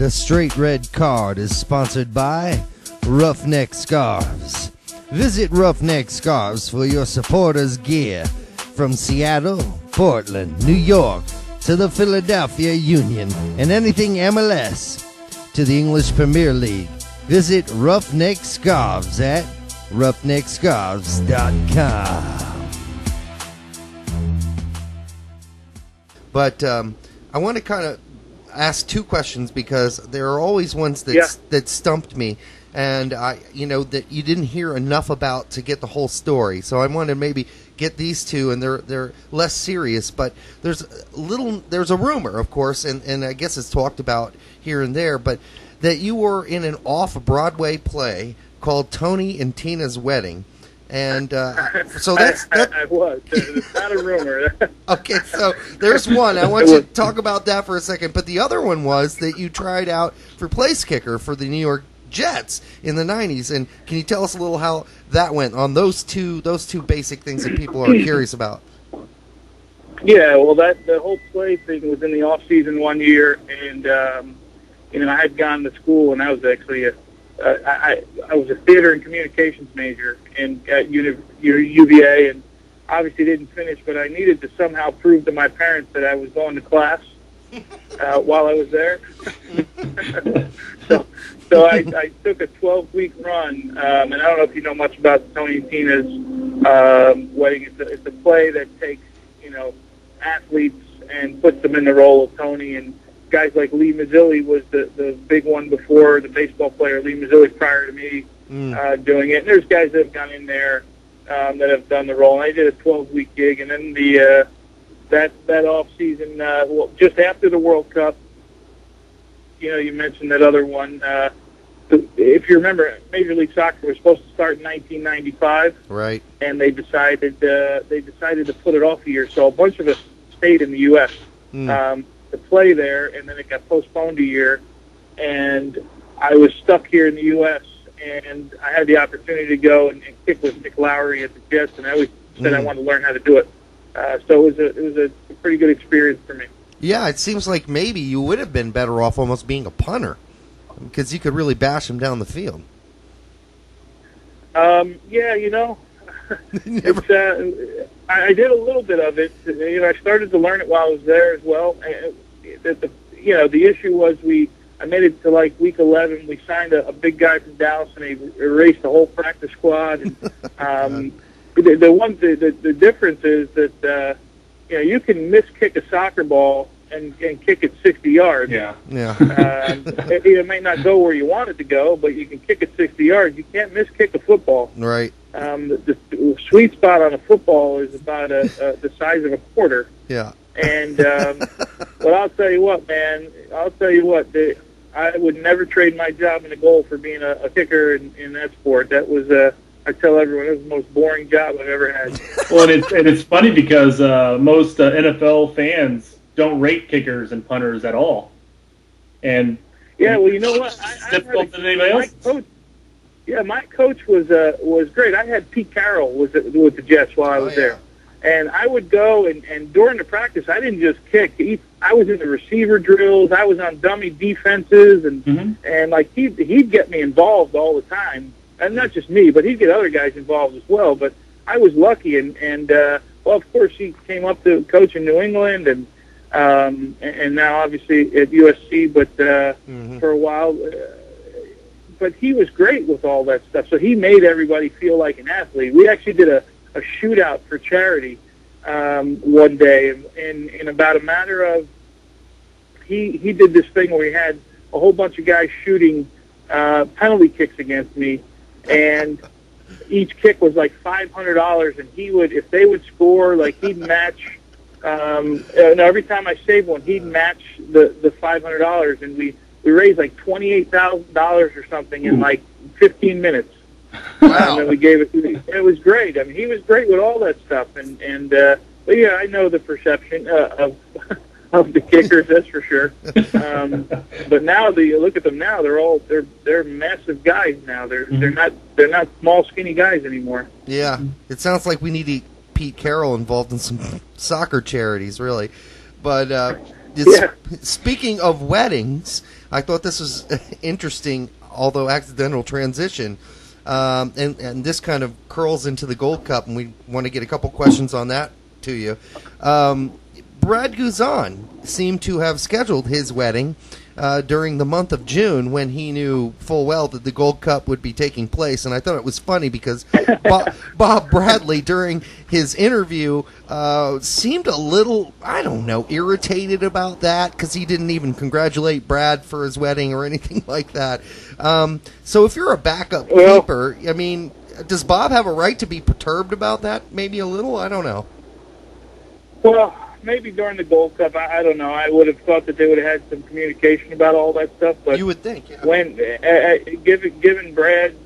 The Straight Red Card is sponsored by Roughneck Scarves. Visit Roughneck Scarves for your supporters' gear from Seattle, Portland, New York, to the Philadelphia Union, and anything MLS to the English Premier League. Visit Roughneck Scarves at roughneckscarves.com. But I want to kind of ask two questions because there are always ones that stumped me, and that you didn't hear enough about to get the whole story. So I want to maybe get these two, and they're less serious. But there's a rumor, of course, and I guess it's talked about here and there, but that you were in an Off-Broadway play called Tony and Tina's Wedding. And so that's... I was. It's not a rumor. Okay, so there's one. I want you to talk about that for a second. But the other one was that you tried out for place kicker for the New York Jets in the 90s. And can you tell us a little how that went on those two basic things that people are curious about? Yeah, well, the whole play thing was in the off-season one year. And, I had gone to school, and I was actually I was a theater and communications major at UVA, and obviously didn't finish, but I needed to somehow prove to my parents that I was going to class while I was there. so I took a 12-week run, and I don't know if you know much about Tony and Tina's Wedding. It's a play that takes athletes and puts them in the role of Tony, and guys like Lee Mazzilli was the big one before, the baseball player Lee Mazzilli prior to me doing it. And there's guys that have gone in there that have done the role. And I did a 12-week gig, and then that off season, just after the World Cup, you mentioned that other one. If you remember, Major League Soccer was supposed to start in 1995, right? And they decided to put it off a year. So a bunch of us stayed in the U.S. To play there, and then it got postponed a year, and I was stuck here in the U.S., and I had the opportunity to go and kick with Nick Lowry at the Jets, and I always said I wanted to learn how to do it. So it was a pretty good experience for me. Yeah, it seems like maybe you would have been better off almost being a punter, because you could really bash him down the field. I did a little bit of it. I started to learn it while I was there as well. The issue was I made it to like week 11. We signed a big guy from Dallas, and he erased the whole practice squad. And the difference is that you can miss kick a soccer ball and kick it 60 yards. Yeah. It may not go where you want it to go, but you can kick it 60 yards. You can't miss kick a football. Right. The sweet spot on a football is about the size of a quarter. Yeah. And but I'll tell you what, man. I would never trade my job in a goal for being a kicker in that sport. That was I tell everyone it was the most boring job I've ever had. Well, and it's funny because most NFL fans don't rate kickers and punters at all. And yeah, well, you know what? It's difficult than anybody else. My coach was great. I had Pete Carroll with the Jets while I was there. And I would go, and during the practice, I didn't just kick. I was in the receiver drills. I was on dummy defenses, and like he'd get me involved all the time. And not just me, but he'd get other guys involved as well. But I was lucky, and well, of course, he came up to coach in New England, and now obviously at USC, but for a while. But he was great with all that stuff. So he made everybody feel like an athlete. We actually did a shootout for charity one day, and in about a matter of, he did this thing where he had a whole bunch of guys shooting penalty kicks against me, and each kick was like $500, and he would, if they would score, like he'd match. Every time I saved one, he'd match the $500, and we raised like $28,000 or something in like 15 minutes. Wow. And we gave it. It was great. I mean, he was great with all that stuff. But yeah, I know the perception of the kickers, that's for sure. But now you look at them now, they're massive guys now. They're not small, skinny guys anymore. Yeah, it sounds like we need Pete Carroll involved in some soccer charities, really. But Speaking of weddings, I thought this was interesting, although accidental transition. And this kind of curls into the Gold Cup, and we want to get a couple questions on that to you. Brad Guzan seemed to have scheduled his wedding during the month of June when he knew full well that the Gold Cup would be taking place. And I thought it was funny because Bob Bradley, during his interview, seemed a little, I don't know, irritated about that because he didn't even congratulate Brad for his wedding or anything like that. So if you're a backup keeper, I mean, does Bob have a right to be perturbed about that? Maybe a little? I don't know. Well, maybe during the Gold Cup, I don't know. I would have thought that they would have had some communication about all that stuff. But you would think, yeah. When given Brad's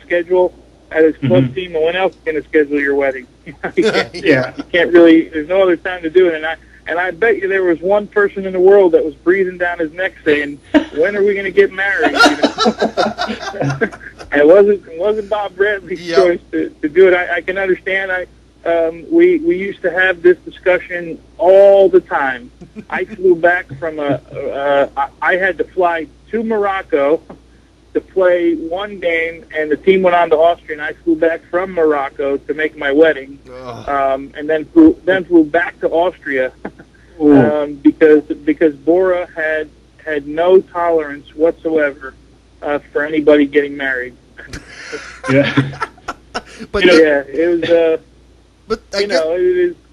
schedule at his club team, when else is going to schedule your wedding? You can't really. There's no other time to do it. And I bet you there was one person in the world that was breathing down his neck saying, "When are we going to get married?" It wasn't Bob Bradley's choice to do it. I can understand. We used to have this discussion all the time. I flew back from I had to fly to Morocco to play one game, and the team went on to Austria, and I flew back from Morocco to make my wedding, and then flew back to Austria because Bora had no tolerance whatsoever for anybody getting married. But it was. But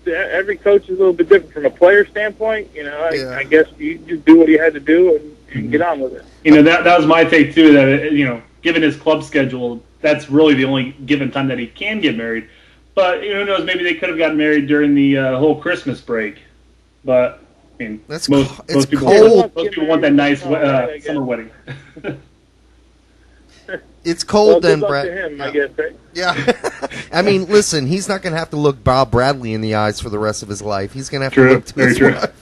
every coach is a little bit different from a player standpoint. I guess you just do what you had to do and get on with it. That was my take too. That given his club schedule, that's really the only given time that he can get married. But who knows? Maybe they could have gotten married during the whole Christmas break. But I mean, most people want that nice summer wedding. It's cold then, good luck Brad. To him, I guess, right? Yeah. I mean, listen, he's not going to have to look Bob Bradley in the eyes for the rest of his life. He's going to have to look to his wife.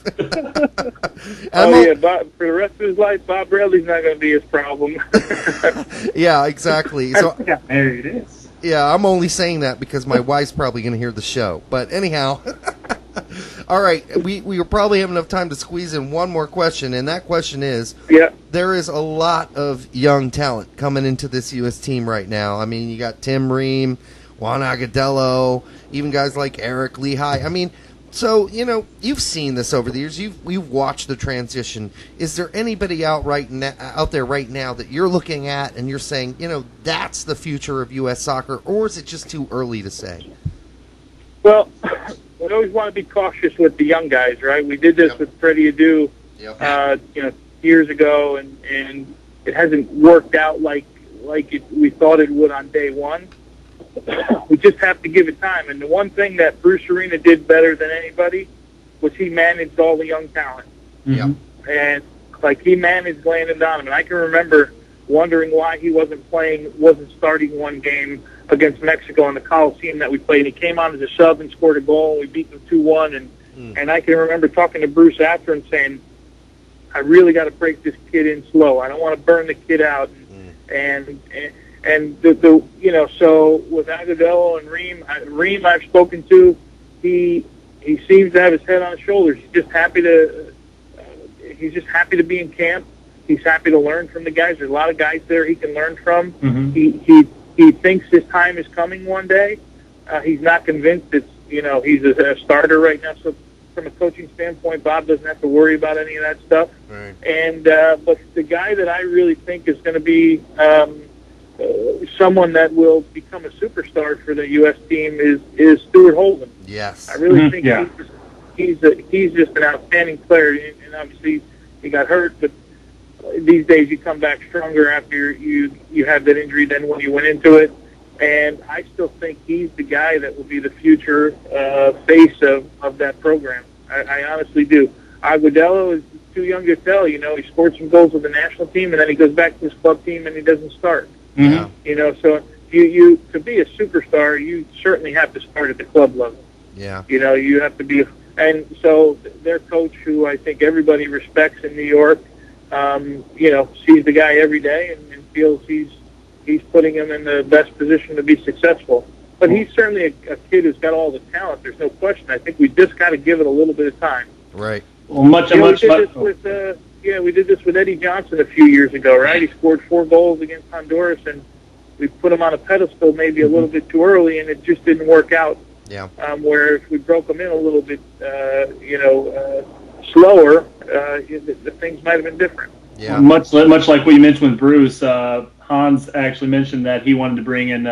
For the rest of his life, Bob Bradley's not going to be his problem. Yeah, exactly. So yeah, married it is. Yeah, I'm only saying that because my wife's probably going to hear the show. But anyhow, all right, we will probably have enough time to squeeze in one more question, and that question is, there is a lot of young talent coming into this U.S. team right now. I mean, you got Tim Ream, Juan Agudelo, even guys like Eric Lehigh. I mean, so, you've seen this over the years. You've watched the transition. Is there anybody out there right now that you're looking at and you're saying, that's the future of U.S. soccer, or is it just too early to say? Well, we always want to be cautious with the young guys, right? We did this with Freddy Adu, years ago, and it hasn't worked out like we thought it would on day one. We just have to give it time. And the one thing that Bruce Arena did better than anybody was he managed all the young talent. Yeah. And he managed Landon Donovan. I can remember wondering why he wasn't starting one game against Mexico in the Coliseum that we played. He came on as a sub and scored a goal, and we beat them 2-1. And I can remember talking to Bruce after and saying, I really got to break this kid in slow. I don't want to burn the kid out. And so with Agudelo and Ream I've spoken to, he seems to have his head on his shoulders. He's just happy to be in camp. He's happy to learn from the guys. There's a lot of guys there he can learn from. He thinks his time is coming one day. He's not convinced he's a starter right now. So from a coaching standpoint, Bob doesn't have to worry about any of that stuff. Right. And but the guy that I really think is going to be someone that will become a superstar for the U.S. team is Stuart Holden. Yes. I really think he's just an outstanding player. And obviously he got hurt, but these days you come back stronger after you have that injury than when you went into it. And I still think he's the guy that will be the future face of that program. I honestly do. Agudelo is too young to tell. He scored some goals with the national team, and then he goes back to his club team and he doesn't start. Mm-hmm. So you to be a superstar, you certainly have to start at the club level. Yeah. You have to be, and so their coach, who I think everybody respects in New York, sees the guy every day and feels he's putting him in the best position to be successful. But he's certainly a kid who's got all the talent. There's no question. I think we just got to give it a little bit of time. Right. Well, much. We did this with Eddie Johnson a few years ago, right? He scored 4 goals against Honduras, and we put him on a pedestal maybe a little bit too early, and it just didn't work out. Yeah. Where if we broke him in a little bit, slower, the things might have been different. Yeah. Much like what you mentioned with Bruce, Hans actually mentioned that he wanted to bring in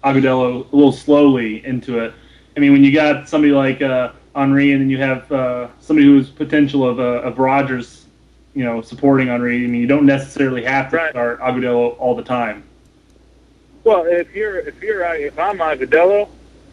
Agudelo a little slowly into it. I mean, when you got somebody like Henry, and then you have somebody who's potential of Rogers, supporting Henry. I mean, you don't necessarily have to start Agudelo all the time. Well, if I'm Agudelo,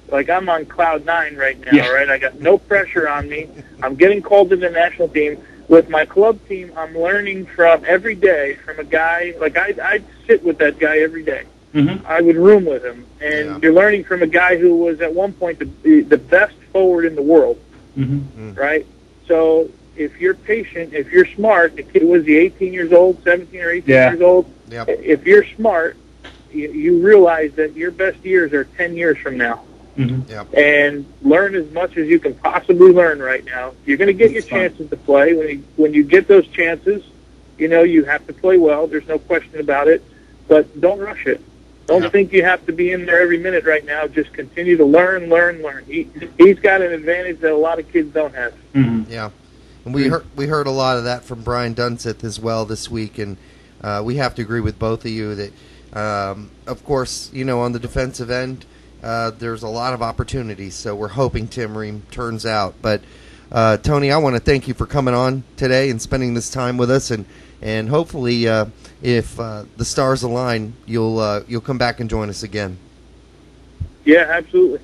like I'm on cloud 9 right now, right? I got no pressure on me. I'm getting called to the national team. With my club team, I'm learning from every day from a guy. Like I'd sit with that guy every day. Mm-hmm. I would room with him, and you're learning from a guy who was at one point the best forward in the world, right? So if you're patient, if you're smart, the kid was 18 years old, 17 or 18 years old. Yep. If you're smart, you realize that your best years are 10 years from now. Mm-hmm. Yep. And learn as much as you can possibly learn right now. You're going to get your chances to play. When you get those chances, you have to play well. There's no question about it. But don't rush it. Don't think you have to be in there every minute right now. Just continue to learn. He's got an advantage that a lot of kids don't have. Mm-hmm. Yeah. And we heard a lot of that from Brian Dunseth as well this week, and we have to agree with both of you that, of course, on the defensive end, there's a lot of opportunities, so we're hoping Tim Ream turns out. But, Tony, I want to thank you for coming on today and spending this time with us, and hopefully if the stars align, you'll come back and join us again. Yeah, absolutely.